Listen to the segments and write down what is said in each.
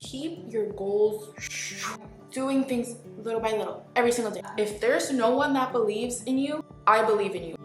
Keep your goals, doing things little by little, every single day. If there's no one that believes in you, I believe in you.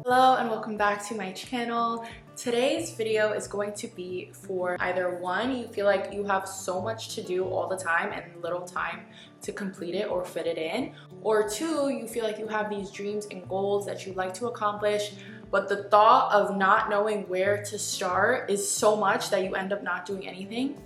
Hello and welcome back to my channel. Today's video is going to be for either one, you feel like you have so much to do all the time and little time to complete it or fit it in, or two, you feel like you have these dreams and goals that you'd like to accomplish, but the thought of not knowing where to start is so much that you end up not doing anything.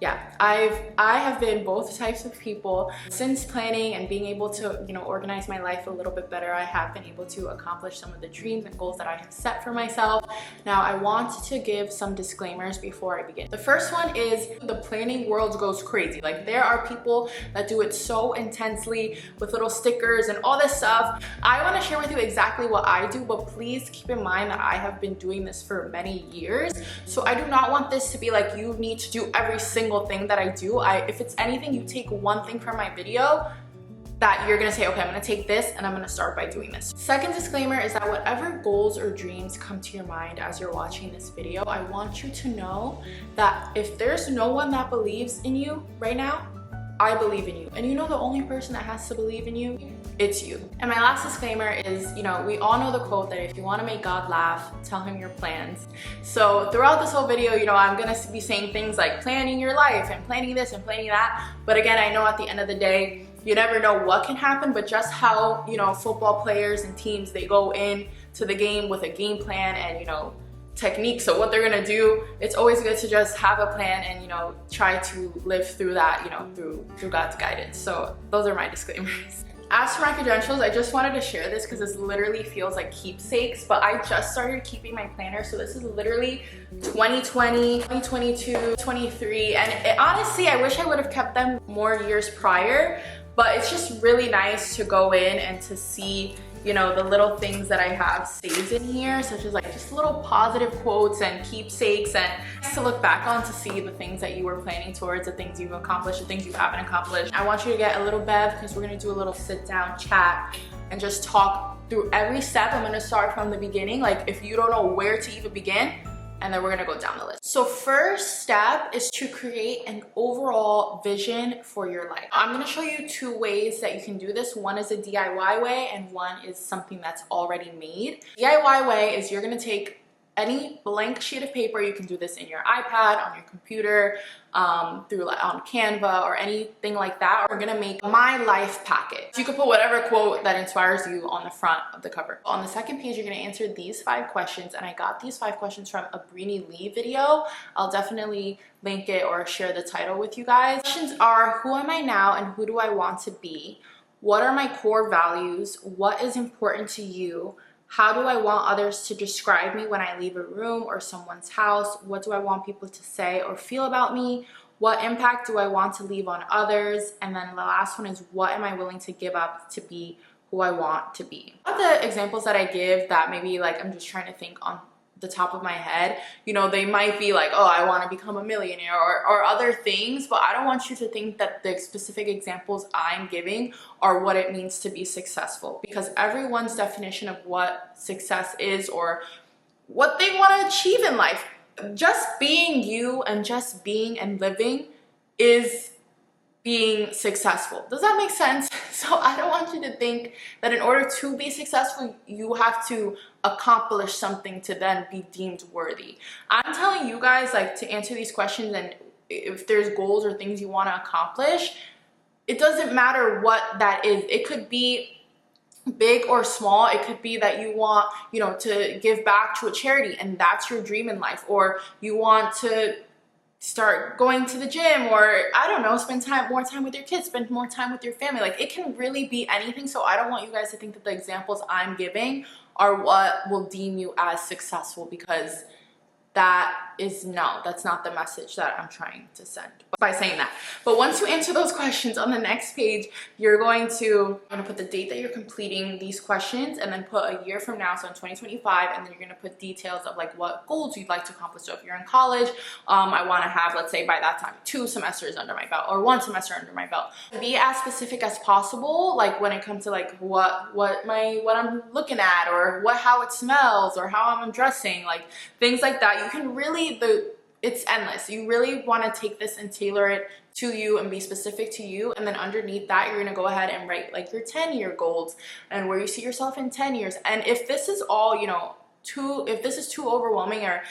Yeah, I have been both types of people. Since planning and being able to, organize my life a little bit better, I have been able to accomplish some of the dreams and goals that I have set for myself. Now, I want to give some disclaimers before I begin. The first one is the planning world goes crazy. Like, there are people that do it so intensely with little stickers and all this stuff. I want to share with you exactly what I do, but please keep in mind that I have been doing this for many years. So I do not want this to be like you need to do every single thing that I do. If it's anything, you take one thing from my video that you're gonna say, okay, I'm gonna take this and I'm gonna start by doing this. Second disclaimer is that whatever goals or dreams come to your mind as you're watching this video, I want you to know that if there's no one that believes in you right now, I believe in you. And the only person that has to believe in you, it's you. And my last disclaimer is, we all know the quote that if you want to make God laugh, tell him your plans. So throughout this whole video, I'm gonna be saying things like planning your life and planning this and planning that. But again, I know at the end of the day, you never know what can happen, but just how, football players and teams, they go in to the game with a game plan and, techniques, so what they're gonna do, it's always good to just have a plan and try to live through that, through God's guidance. So those are my disclaimers. As for my credentials, I just wanted to share this because this literally feels like keepsakes, but I just started keeping my planner. So this is literally 2020, 2022, 23, and honestly, I wish I would have kept them more years prior, but it's just really nice to go in and to see the little things that I have saved in here, such as like just little positive quotes and keepsakes, and to look back on to see the things that you were planning towards, the things you've accomplished, the things you haven't accomplished. I want you to get a little bev because we're gonna do a little sit down chat and just talk through every step. I'm gonna start from the beginning, like if you don't know where to even begin, and then we're gonna go down the list. So first step is to create an overall vision for your life. I'm gonna show you two ways that you can do this. One is a DIY way and one is something that's already made. DIY way is you're gonna take any blank sheet of paper. You can do this in your iPad, on your computer, on Canva or anything like that. We're gonna make my life packet. You can put whatever quote that inspires you on the front of the cover. On the second page, you're gonna answer these 5 questions, and I got these 5 questions from a Brini Lee video. I'll definitely link it or share the title with you guys. Questions are: who am I now and who do I want to be? What are my core values? What is important to you? How do I want others to describe me when I leave a room or someone's house? What do I want people to say or feel about me? What impact do I want to leave on others? And then the last one is, what am I willing to give up to be who I want to be? One of the examples that I give that maybe like I'm just trying to think on the top of my head, they might be like, oh, I want to become a millionaire or other things, but I don't want you to think that the specific examples I'm giving are what it means to be successful, because everyone's definition of what success is or what they want to achieve in life, just being you and just being and living is being successful. Does that make sense? So I don't want you to think that in order to be successful, you have to accomplish something to then be deemed worthy. I'm telling you guys, like, to answer these questions, and if there's goals or things you want to accomplish, it doesn't matter what that is. It could be big or small. It could be that you want, to give back to a charity and that's your dream in life, or you want to start going to the gym, or I don't know, spend more time with your kids, spend more time with your family. Like, it can really be anything. So I don't want you guys to think that the examples I'm giving are what will deem you as successful, because that's not the message that I'm trying to send by saying that. But once you answer those questions, on the next page, you're going to put the date that you're completing these questions, and then put a year from now, so in 2025, and then you're gonna put details of like what goals you'd like to accomplish. So if you're in college, I wanna have, let's say by that time, 2 semesters under my belt or 1 semester under my belt. Be as specific as possible, like when it comes to like what I'm looking at, or how it smells, or how I'm dressing, like things like that. You can really, the it's endless. You really want to take this and tailor it to you and be specific to you, and then underneath that you're gonna go ahead and write like your 10-year goals and where you see yourself in 10 years. And if this is all, you know, if this is too overwhelming, or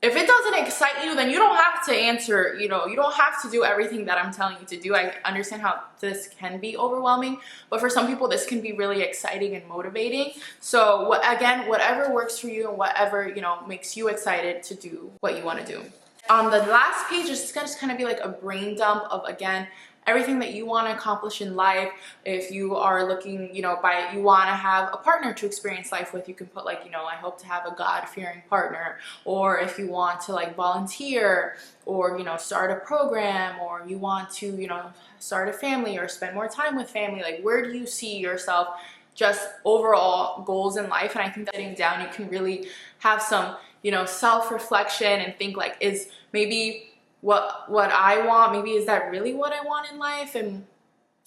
if it doesn't excite you, then you don't have to answer, you know, you don't have to do everything that I'm telling you to do. I understand how this can be overwhelming, but for some people this can be really exciting and motivating. So again, whatever works for you and whatever, you know, makes you excited to do what you want to do. On the last page, it's gonna just kind of be like a brain dump of, again, everything that you want to accomplish in life. If you are looking, you know, you want to have a partner to experience life with, you can put like, you know, I hope to have a God-fearing partner. Or if you want to like volunteer, or, you know, start a program, or you want to, you know, start a family or spend more time with family, like where do you see yourself, just overall goals in life. And I think that sitting down, you can really have some, you know, self-reflection and think like, is maybe what I want, maybe is that really what I want in life? And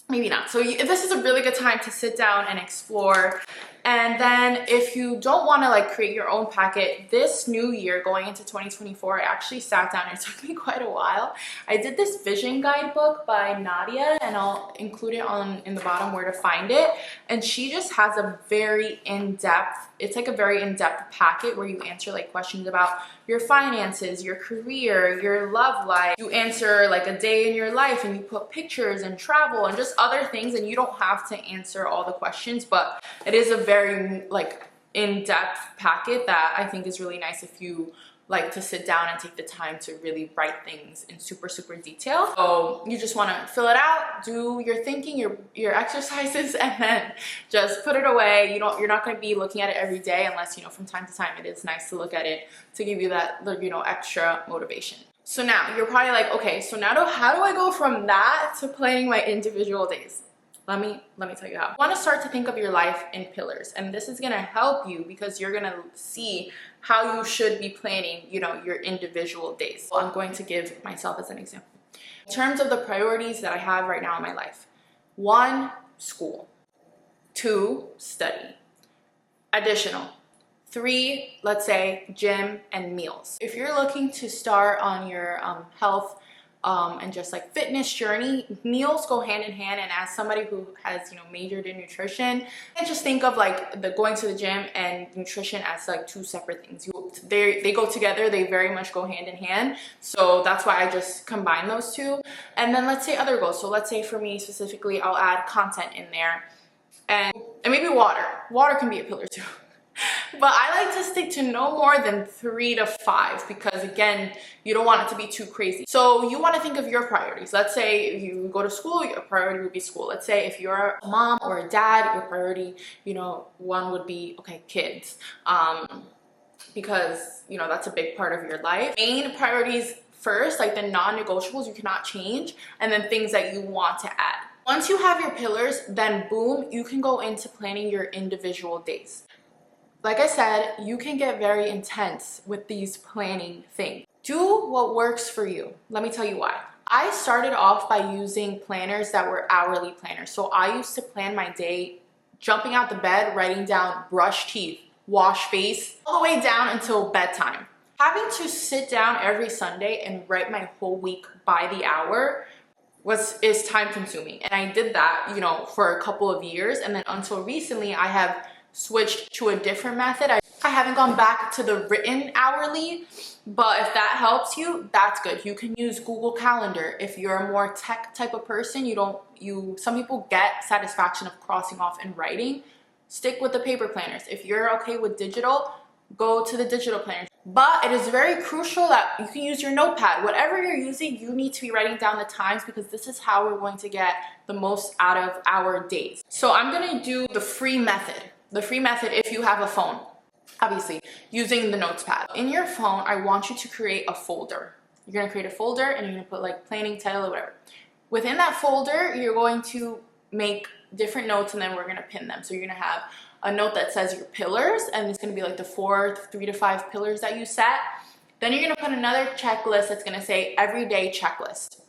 maybe not. So this is a really good time to sit down and explore. And then if you don't want to like create your own packet, this new year going into 2024, I actually sat down, it took me quite a while. I did this vision guidebook by Nadia, and I'll include it in the bottom where to find it. And she just has a very in-depth, it's like a very in-depth packet where you answer like questions about your finances, your career, your love life. You answer like a day in your life, and you put pictures and travel and just other things, and you don't have to answer all the questions, but it is a very like in-depth packet that I think is really nice if you like to sit down and take the time to really write things in super detail. So you just want to fill it out, do your thinking, your exercises, and then just put it away. You're not going to be looking at it every day, unless, you know, from time to time it is nice to look at it to give you that, you know, extra motivation. So now you're probably like, okay, so now how do I go from that to planning my individual days? Let me tell you how. You want to start to think of your life in pillars, and this is going to help you because you're going to see how you should be planning, you know, your individual days. So I'm going to give myself as an example. In terms of the priorities that I have right now in my life: 1, school; 2, study; additional; 3, let's say, gym and meals. If you're looking to start on your health and just like fitness journey, meals go hand in hand. And as somebody who has, you know, majored in nutrition, and just think of like the going to the gym and nutrition as like 2 separate things. They go together, they very much go hand in hand. So that's why I just combine those 2. And then let's say other goals. So let's say for me specifically, I'll add content in there, and maybe water can be a pillar too. But I like to stick to no more than 3 to 5, because again, you don't want it to be too crazy. So you want to think of your priorities. Let's say if you go to school, your priority would be school. Let's say if you're a mom or a dad, your priority, you know, 1 would be, okay, kids. Because, you know, that's a big part of your life. Main priorities first, like the non-negotiables you cannot change, and then things that you want to add. Once you have your pillars, then boom, you can go into planning your individual days. Like I said, you can get very intense with these planning things. Do what works for you. Let me tell you why. I started off by using planners that were hourly planners. So I used to plan my day jumping out the bed, writing down brush teeth, wash face, all the way down until bedtime. Having to sit down every Sunday and write my whole week by the hour is time consuming. And I did that, you know, for a couple of years. And then until recently, I have switched to a different method. I haven't gone back to the written hourly, but if that helps you, that's good. You can use Google Calendar. If you're a more tech type of person, some people get satisfaction of crossing off and writing. Stick with the paper planners. If you're okay with digital, go to the digital planners. But it is very crucial that you can use your notepad. Whatever you're using, you need to be writing down the times, because this is how we're going to get the most out of our days. So I'm going to do the free method. The free method, if you have a phone, obviously, using the notes pad. In your phone, I want you to create a folder. You're going to create a folder, and you're going to put like planning, title, or whatever. Within that folder, you're going to make different notes, and then we're going to pin them. So you're going to have a note that says your pillars, and it's going to be like the 3 to 5 pillars that you set. Then you're going to put another checklist that's going to say everyday checklist.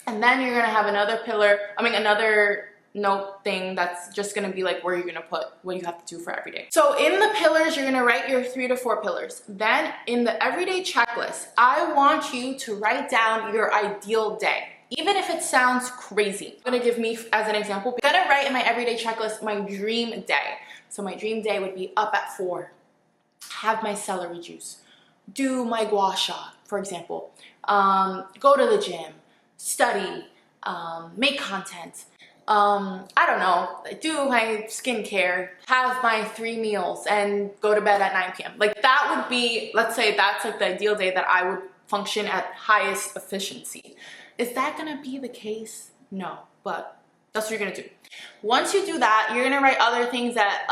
And then you're going to have another note thing that's just gonna be like where you're gonna put what you have to do for every day. So in the pillars, you're gonna write your 3 to 4 pillars. Then in the everyday checklist, I want you to write down your ideal day. Even if it sounds crazy. I'm gonna give me as an example. I'm gonna write in my everyday checklist my dream day. So my dream day would be up at 4, have my celery juice, do my gua sha, for example, go to the gym, study, make content, I don't know, do my skincare, have my 3 meals, and go to bed at 9 p.m. Like that would be, let's say that's like the ideal day that I would function at highest efficiency. Is that gonna be the case? No, but that's what you're gonna do. Once you do that, you're gonna write other things that,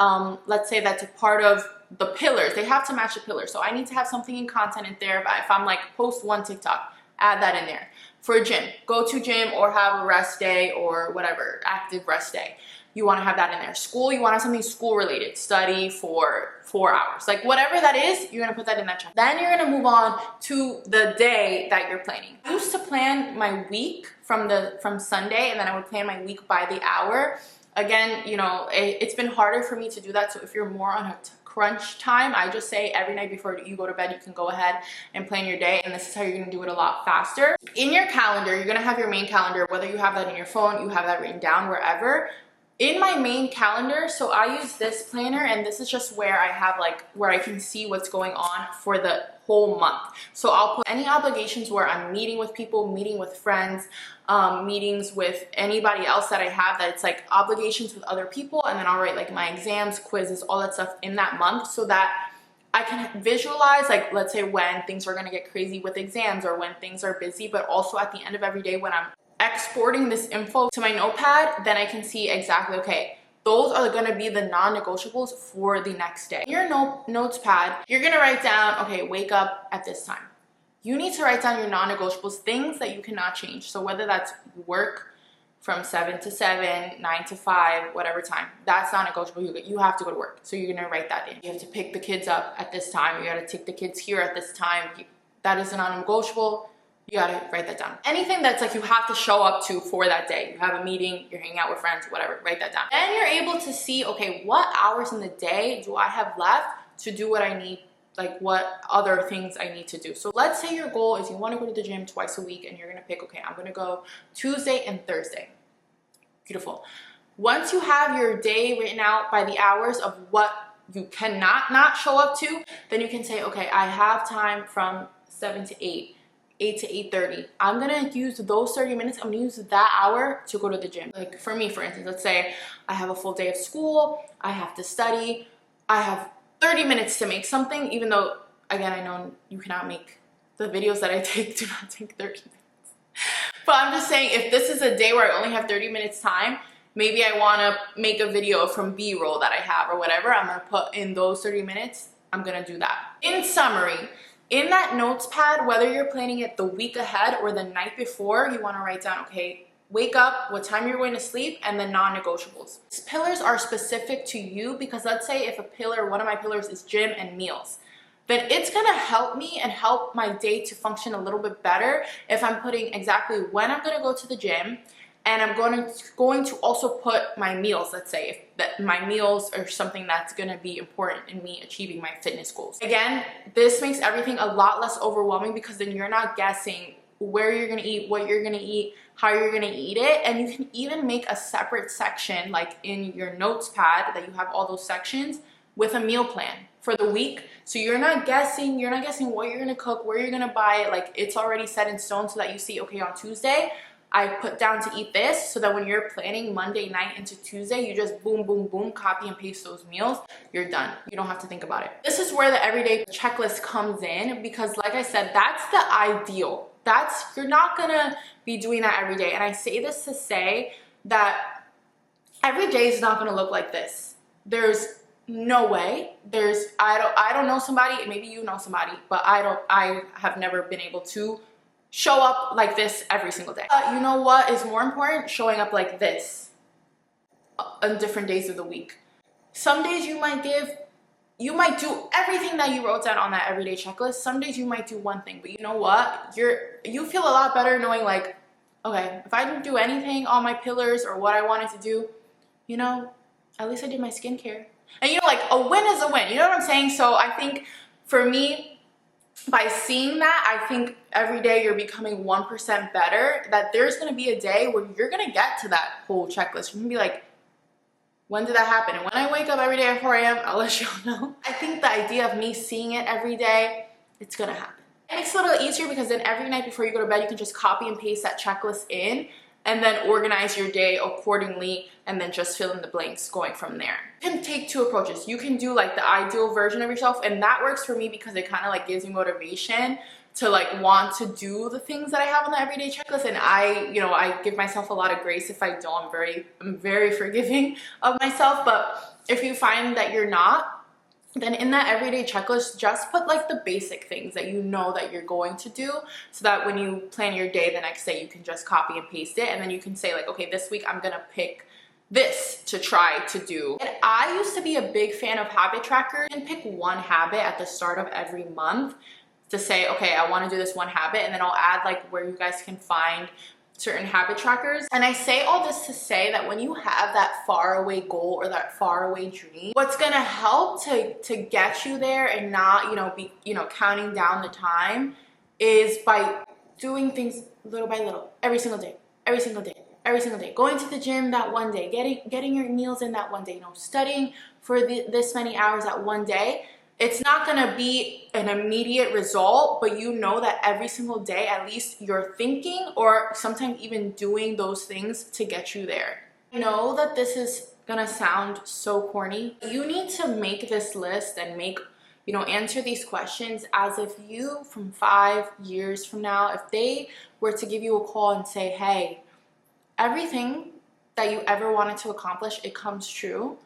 let's say that's a part of the pillars. They have to match the pillars. So I need to have something in content in there. If I'm like post 1 TikTok, add that in there. For a gym, go to gym or have a rest day or whatever, active rest day. You want to have that in there. School, you want to have something school related, study for 4 hours. Like whatever that is, you're going to put that in that checklist. Then you're going to move on to the day that you're planning. I used to plan my week from Sunday, and then I would plan my week by the hour. Again, you know, it's been harder for me to do that. So if you're more on a crunch time, I just say every night before you go to bed, you can go ahead and plan your day, and this is how you're gonna do it a lot faster. In your calendar, you're gonna have your main calendar, whether you have that in your phone, you have that written down, wherever. In my main calendar, so I use this planner, and this is just where I have like, where I can see what's going on for the whole month. So I'll put any obligations where I'm meeting with people, meeting with friends, meetings with anybody else that I have, that it's like obligations with other people, and then I'll write like my exams, quizzes, all that stuff in that month, so that I can visualize, like, let's say when things are gonna get crazy with exams or when things are busy, but also at the end of every day when I'm exporting this info to my notepad, then I can see exactly, okay, those are gonna be the non-negotiables for the next day. In your notes pad, you're gonna write down, okay, wake up at this time. You need to write down your non-negotiables, things that you cannot change. So whether that's work from 7 to 7, 9 to 5, whatever time, that's non-negotiable. You have to go to work. So you're gonna write that in. You have to pick the kids up at this time. You gotta take the kids here at this time. That is a non-negotiable. You gotta write that down. Anything that's like you have to show up to for that day. You have a meeting, you're hanging out with friends, whatever, write that down. Then you're able to see, okay, what hours in the day do I have left to do what I need, like what other things I need to do. So let's say your goal is you wanna go to the gym twice a week, and you're gonna pick, okay, I'm gonna go Tuesday and Thursday. Beautiful. Once you have your day written out by the hours of what you cannot not show up to, then you can say, okay, I have time from 7 to 8. 8 to 8:30. I'm gonna use those 30 minutes, I'm gonna use that hour to go to the gym. Like for me, for instance, let's say I have a full day of school, I have to study, I have 30 minutes to make something, even though, again, I know you cannot make, the videos that I take do not take 30 minutes. But I'm just saying, if this is a day where I only have 30 minutes time, maybe I wanna make a video from B-roll that I have or whatever, I'm gonna put in those 30 minutes, I'm gonna do that. In summary, in that notes pad, whether you're planning it the week ahead or the night before, you want to write down, okay, wake up, what time you're going to sleep, and the non-negotiables. These pillars are specific to you, because let's say if a pillar, one of my pillars is gym and meals, then it's going to help me and help my day to function a little bit better if I'm putting exactly when I'm going to go to the gym, and I'm going to also put my meals, let's say, if that my meals are something that's going to be important in me achieving my fitness goals. Again, this makes everything a lot less overwhelming, because then you're not guessing where you're going to eat, what you're going to eat, how you're going to eat it. And you can even make a separate section, like in your notes pad, that you have all those sections with a meal plan for the week. So you're not guessing what you're going to cook, where you're going to buy it. Like it's already set in stone, so that you see, okay, on Tuesday, I put down to eat this, so that when you're planning Monday night into Tuesday, you just boom, boom, boom, copy and paste those meals. You're done. You don't have to think about it. This is where the everyday checklist comes in, because like I said, that's the ideal. You're not gonna be doing that every day. And I say this to say that every day is not gonna look like this. There's no way. I don't know somebody, maybe you know somebody, but I have never been able to show up like this every single day. You know what is more important? Showing up like this on different days of the week. Some days you might do everything that you wrote down on that everyday checklist. Some days you might do one thing, but you know what? You feel a lot better knowing like, okay, if I didn't do anything on my pillars or what I wanted to do, you know, at least I did my skincare. And you know, like a win is a win, you know what I'm saying? So I think for me, by seeing that, I think every day you're becoming 1% better, that there's gonna be a day where you're gonna get to that whole checklist. You're gonna be like, when did that happen? And when I wake up every day at 4 a.m., I'll let y'all know. I think the idea of me seeing it every day, it's gonna happen. It makes it a little easier because then every night before you go to bed, you can just copy and paste that checklist in and then organize your day accordingly and then just fill in the blanks going from there. You can take two approaches. You can do like the ideal version of yourself, and that works for me because it kind of like gives me motivation to like want to do the things that I have on the everyday checklist. And I give myself a lot of grace if I don't. I'm very forgiving of myself. But if you find that you're not, then in that everyday checklist, just put like the basic things that you know that you're going to do, so that when you plan your day the next day, you can just copy and paste it. And then you can say like, okay, this week I'm gonna pick this to try to do. And I used to be a big fan of habit trackers. You can pick one habit at the start of every month to say, okay, I want to do this one habit, and then I'll add like where you guys can find certain habit trackers. And I say all this to say that when you have that faraway goal or that faraway dream, what's gonna help to get you there and not, be, counting down the time, is by doing things little by little, every single day, every single day, every single day. Going to the gym that one day, getting your meals in that one day, studying for this many hours that one day. It's not gonna be an immediate result, but you know that every single day, at least you're thinking or sometimes even doing those things to get you there. I know that this is gonna sound so corny. You need to make this list and answer these questions as if you, from 5 years from now, if they were to give you a call and say, hey, everything that you ever wanted to accomplish, it comes true,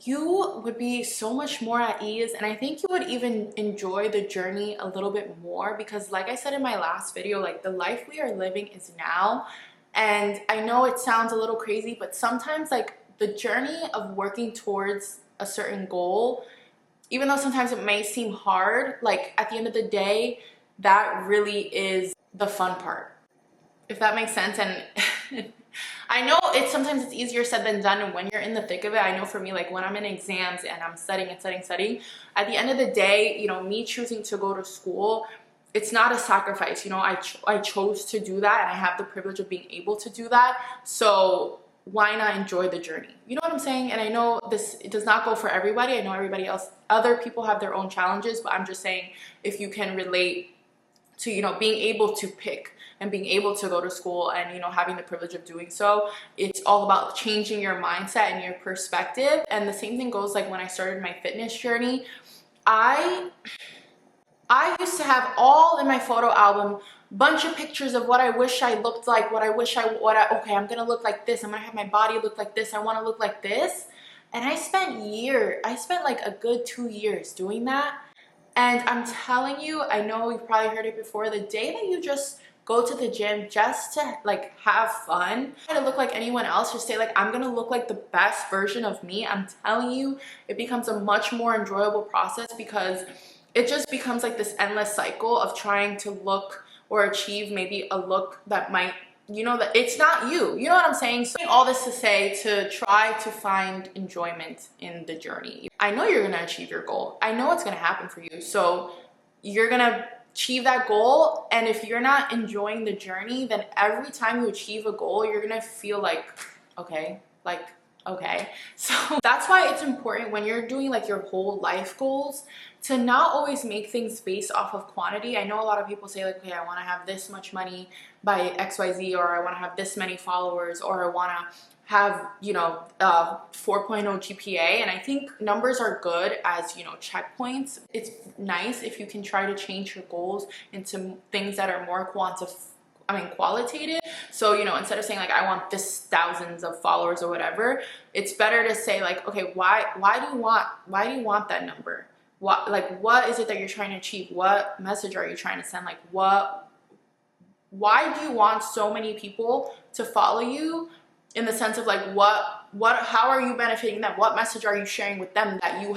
you would be so much more at ease. And I think you would even enjoy the journey a little bit more, because like I said in my last video, like the life we are living is now. And I know it sounds a little crazy, but sometimes like the journey of working towards a certain goal, even though sometimes it may seem hard, like at the end of the day, that really is the fun part, if that makes sense. And I know sometimes it's easier said than done, and when you're in the thick of it, I know for me, like when I'm in exams and I'm studying, at the end of the day, me choosing to go to school, it's not a sacrifice. I chose to do that, and I have the privilege of being able to do that. So why not enjoy the journey? You know what I'm saying? And I know it does not go for everybody. I know other people have their own challenges, but I'm just saying, if you can relate to, being able to pick and being able to go to school and, having the privilege of doing so, it's all about changing your mindset and your perspective. And the same thing goes like when I started my fitness journey. I used to have all in my photo album, bunch of pictures of what I wish I looked like, okay, I'm gonna look like this, I'm gonna have my body look like this, I wanna look like this. And I spent like a good 2 years doing that. And I'm telling you, I know you've probably heard it before, the day that you just go to the gym just to like have fun, try to look like anyone else, just say like, I'm gonna look like the best version of me, I'm telling you, it becomes a much more enjoyable process, because it just becomes like this endless cycle of trying to look or achieve maybe a look that might, that it's not you. You know what I'm saying? So all this to say, to try to find enjoyment in the journey. I know you're gonna achieve your goal. I know it's gonna happen for you. So you're gonna achieve that goal, and if you're not enjoying the journey, then every time you achieve a goal, you're gonna feel like, okay. So that's why it's important when you're doing like your whole life goals to not always make things based off of quantity. I know a lot of people say like, okay, I want to have this much money by XYZ, or I want to have this many followers, or I want to have 4.0 GPA. And I think numbers are good as checkpoints. It's nice if you can try to change your goals into things that are more qualitative. So instead of saying like, I want this thousands of followers or whatever, it's better to say like, okay, why do you want that number? What is it that you're trying to achieve? What message are you trying to send? Like why do you want so many people to follow you? In the sense of like, what how are you benefiting them? What message are you sharing with them that you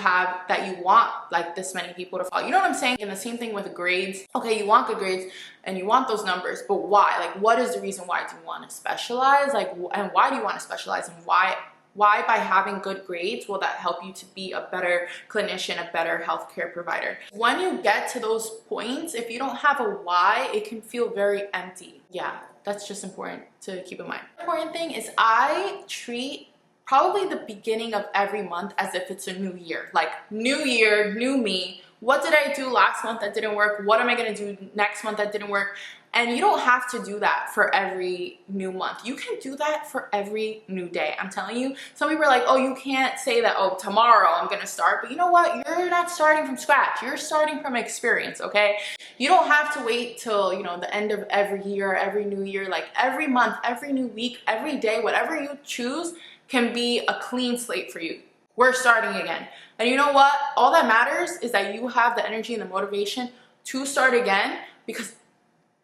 want like this many people to follow? You know what I'm saying? And the same thing with grades. Okay, you want good grades and you want those numbers, but why? Like, what is the reason why do you want to specialize? Like, and why do you want to specialize, and why by having good grades will that help you to be a better clinician, a better healthcare provider? When you get to those points, if you don't have a why, it can feel very empty. Yeah, that's just important to keep in mind. The important thing is I treat probably the beginning of every month as if it's a new year. Like, new year, new me. What did I do last month that didn't work? What am I gonna do next month that didn't work? And you don't have to do that for every new month. You can do that for every new day. I'm telling you, some people are like, oh, you can't say that, oh, tomorrow I'm gonna start. But you know what? You're not starting from scratch. You're starting from experience, okay? You don't have to wait till, you know, the end of every year, every new year. Like, every month, every new week, every day, whatever you choose can be a clean slate for you. We're starting again. And you know what? All that matters is that you have the energy and the motivation to start again, because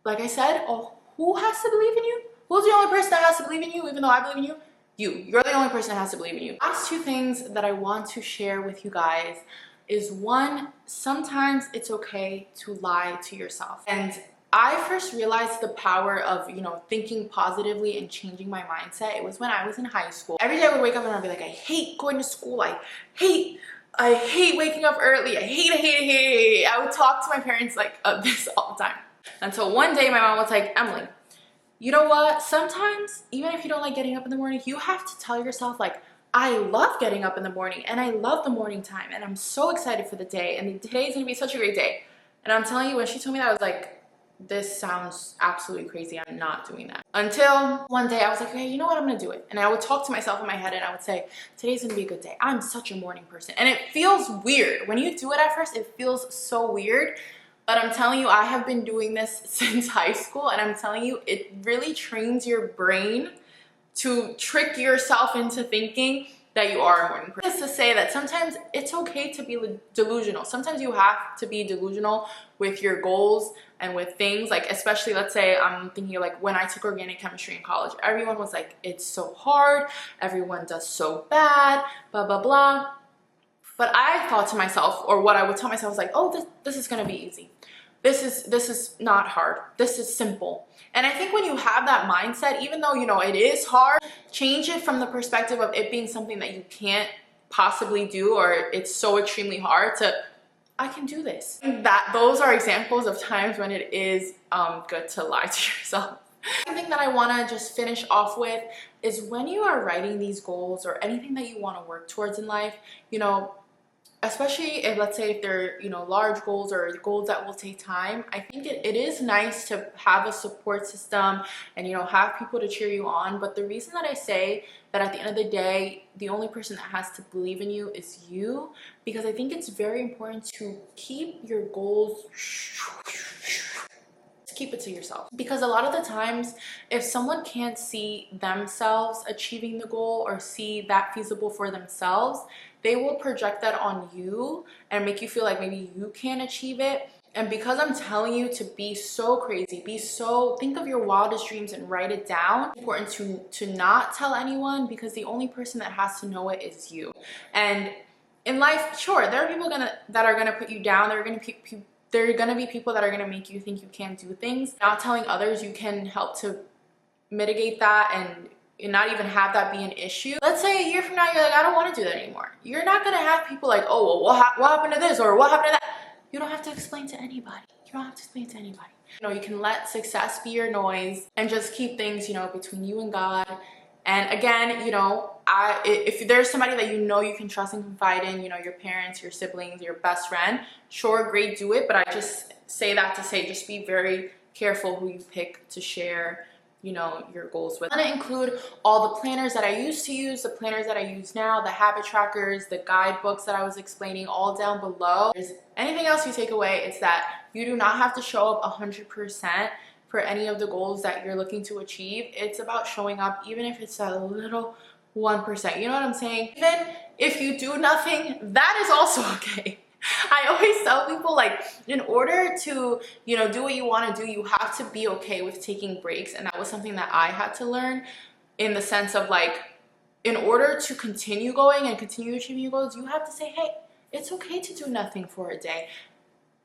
like I said, oh, who has to believe in you? Who's the only person that has to believe in you, even though I believe in you? You. You're the only person that has to believe in you. Last two things that I want to share with you guys is, one, sometimes it's okay to lie to yourself. And I first realized the power of, you know, thinking positively and changing my mindset. It was when I was in high school. Every day I would wake up and I'd be like, I hate going to school. I hate waking up early. I hate. I would talk to my parents like this all the time. Until one day my mom was like, Emily, you know what? Sometimes, even if you don't like getting up in the morning, you have to tell yourself, like, I love getting up in the morning and I love the morning time and I'm so excited for the day and today is gonna be such a great day. And I'm telling you, when she told me that, I was like, this sounds absolutely crazy. I'm not doing that. Until one day I was like, okay, you know what? I'm gonna do it. And I would talk to myself in my head and I would say, today's gonna be a good day. I'm such a morning person. And it feels weird. When you do it at first, it feels so weird. But I'm telling you, I have been doing this since high school, and I'm telling you, it really trains your brain to trick yourself into thinking that you are a morning person. It's to say that sometimes it's okay to be delusional. Sometimes you have to be delusional with your goals and with things. Like, especially, let's say I'm thinking like when I took organic chemistry in college, everyone was like, it's so hard, everyone does so bad, blah, blah, blah. But I thought to myself, or what I would tell myself was like, oh, this is gonna be easy. This is not hard. This is simple. And I think when you have that mindset, even though, you know, it is hard, change it from the perspective of it being something that you can't possibly do, or it's so extremely hard, to, I can do this. And those are examples of times when it is good to lie to yourself. Something that I want to just finish off with is, when you are writing these goals or anything that you want to work towards in life, you know, especially if, let's say, if they're, you know, large goals or goals that will take time, I think it is nice to have a support system and, you know, have people to cheer you on. But the reason that I say that at the end of the day, the only person that has to believe in you is you, because I think it's very important to keep your goals, keep it to yourself. Because a lot of the times, if someone can't see themselves achieving the goal or see that feasible for themselves, they will project that on you and make you feel like maybe you can't achieve it. And because I'm telling you to be so crazy, think of your wildest dreams and write it down. It's important to not tell anyone, because the only person that has to know it is you. And in life, sure, there are people that are gonna put you down. There are gonna be people that are gonna make you think you can't do things. Not telling others, you can help to mitigate that and not even have that be an issue. Let's say a year from now, you're like, I don't want to do that anymore. You're not gonna have people like, oh, well, what happened to this, or what happened to that? You don't have to explain to anybody. You don't have to explain to anybody. You know, you can let success be your noise and just keep things, you know, between you and God. And again, you know, if there's somebody that you know you can trust and confide in, you know, your parents, your siblings, your best friend, sure, great, do it. But I just say that to say, just be very careful who you pick to share, you know, your goals with. I'm gonna include all the planners that I used to use, the planners that I use now, the habit trackers, the guidebooks that I was explaining, all down below. If there's anything else you take away, it's that you do not have to show up 100% for any of the goals that you're looking to achieve. It's about showing up, even if it's a little 1%. You know what I'm saying? Even if you do nothing, that is also okay. I always tell people, like, in order to, you know, do what you want to do, you have to be okay with taking breaks. And that was something that I had to learn, in the sense of, like, in order to continue going and continue achieving your goals, you have to say, hey, it's okay to do nothing for a day.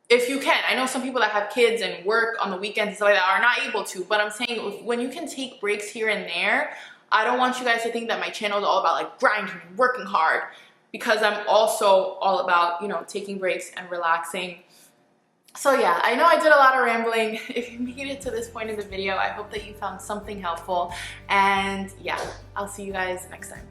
If you can. I know some people that have kids and work on the weekends and stuff like that are not able to, but I'm saying when you can take breaks here and there, I don't want you guys to think that my channel is all about like grinding and working hard, because I'm also all about, you know, taking breaks and relaxing. So yeah, I know I did a lot of rambling. If you made it to this point in the video, I hope that you found something helpful. And yeah, I'll see you guys next time.